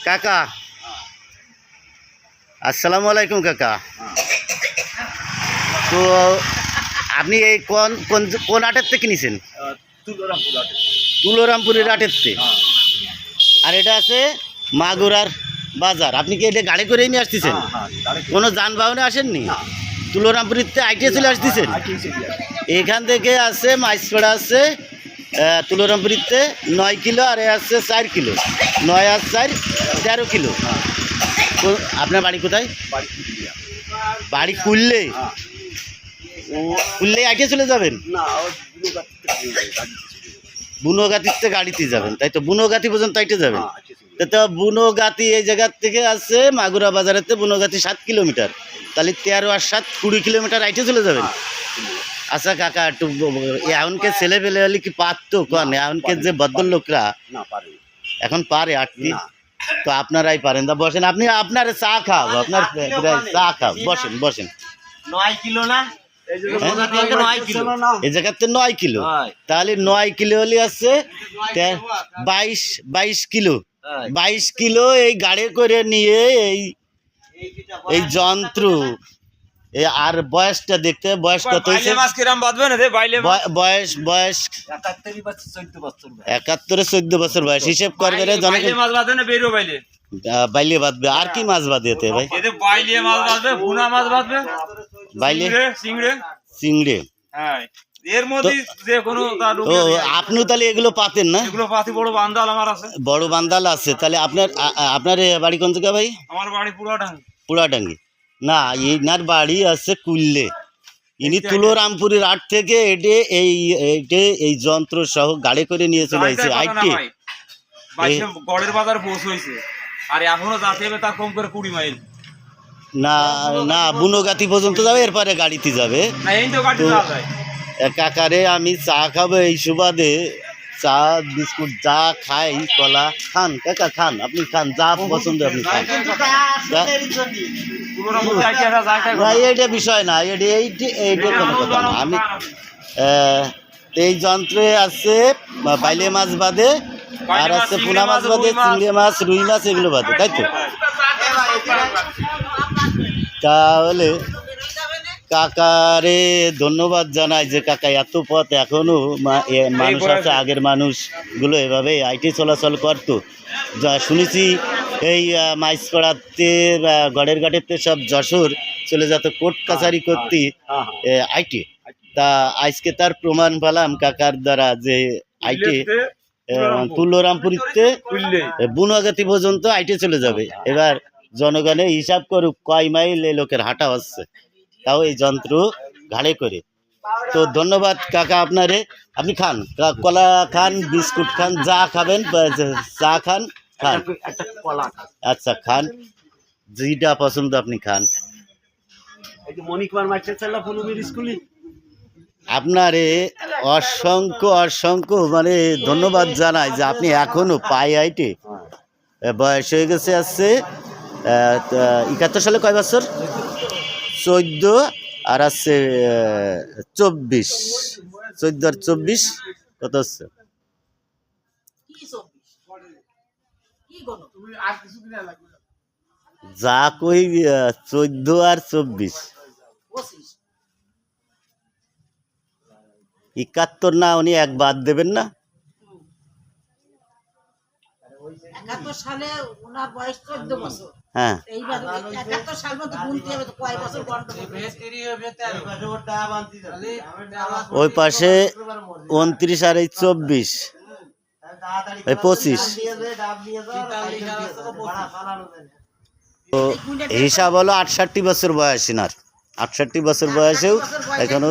কাকা আসসালামু আলাইকুম কাকা। তো আপনি এই কোন কোন কোন হাটের থেকে কিনেছেন? তুলোরামপুরের হাটের থেকে। আর এটা আছে মাগুরার বাজার। আপনি কি এটা গাড়ি করেই নিয়ে আসতেছেন? কোনো যানবাহনে আসেননি? তুলোরামপুরের থেকে আইটিএ চলে আসতেছেন? এখান থেকে আছে মাইসপাড়া আছে তুলোরামপুরিতে 9 কিলো, আর আছে 4 কিলো। 9 আর 4 13 কিলো। আপনার বাড়ি কোথায়? বাড়ি কুললে। কুললে আগে চলে যাবেন? বুনোগাতিতে গাড়িতে যাবেন, তাই তো? বুনোগাতি পর্যন্ত আইটে যাবেন? তো বুনোগাতি এই জায়গার থেকে আছে মাগুরা বাজারেতে বুনোগাতি 7 কিলোমিটার। তাহলে 13 আর 7 20 কিলোমিটার আইটে চলে যাবেন। আচ্ছা কাকা, একটু এখনকে ছেলে পেলে হলে কি পারতো? কন এখনকে যে ভদ্রলোকরা এখন পারে আটটি, তো আপনারাই পারেন। তা বসেন, আপনি আপনার চা খাও, আপনার চা খাও, বসেন বসেন। 9 কিলো না? এই জায়গাতে 9 কিলো। তাহলে 9 কিলো হলে আছে 22 কিলো। 22 কিলো এই গাড়ি করে নিয়ে এই যন্ত্র। আর বয়সটা দেখতে, বয়স কত হয়েছে? বয়স 71 14 বছর বয়স। হিসেব করবে রে বাইলে বাঁধবে। আর কি মাছ বাঁধে এতে ভাই? চিংড়ে। আপনি তাহলে এগুলো পাতেন না? বড় বান্দাল আছে। তাহলে আপনার বাড়ি কোন জায়গা ভাই? আমার বাড়ি পুরাডাঙ্গি। না, এনার বাড়ি আছে কুললে। ইনি তুলোরামপুরের হাট থেকে এই যন্ত্র সহ গাড়ি করে নিয়ে চলে আসছে আইটি। গড়ের বাজার পৌঁছেছে, আর এখনো যাতে হবে তার কম করে 20 মাইল। না না, বুনোগাতি পর্যন্ত যাবে, এরপরে গাড়িতে যাবে। কাকারে আমি চা খাবো এই সুবাদে। চা বিস্কুট যা খাই, কলা খান কাকা, খান আপনি, খান যা পছন্দ আপনি খান। এইটা বিষয় না, এইটা কোনো কথা না। আমি এই যন্ত্রে আছে বাইলে মাছ বাদে, আর আছে পোনা মাছ বাদে, চিংড়ি মাছ, রুই মাছ, এগুলো বাদে, তাই তো? তাহলে কাকারে ধন্যবাদ জানাই যে কাকা এত পথ এখনো মানুষ আছে, আগের মানুষগুলো এভাবে আইটি চলাচল করতো। যা শুনেছি এই মাইসপাড়াতে গড়ের ঘাটেতে সব যশোর চলে যেত কোর্ট কাছারি করতে আইটি। তা আজকে তার প্রমাণ পেলাম কাকার দ্বারা যে আইটি তুলোরামপুরিতে বুনোগাতি পর্যন্ত আইটি চলে যাবে। এবার জনগণে হিসাব করুক কয় মাইল এই লোকের হাঁটা হচ্ছে, তাও এই যন্ত্র ঘাড়ে করে। তো ধন্যবাদ কাকা আপনারে। আপনি খান, কলা খান, বিস্কুট খান, যা খাবেন, চা খান, খান। আচ্ছা খান, যেটা পছন্দ আপনি খান। আপনারে অসংখ্য অসংখ্য মানে ধন্যবাদ জানাই যে আপনি এখনো পায়ে আইটে। বয়স হয়ে গেছে আছে 71 সালে। কয় বছর? 14 আর আছে 24। 14 আর 24 কত হচ্ছে? যা কই 14 আর 24 71 না? উনি এক বাদ দেবেন না? 71 সালে ওনার বয়স 14 বছর। হ্যাঁ, এইবার 71 সাল মধ্যে গুনতে হবে তো কয় বছর গন্ডগোল। ওই পাশে 29 আর এই 24 এই 25। তো হিসাব হলো 68 বছর বয়স। এনার 68 বছর বয়সেও এখনো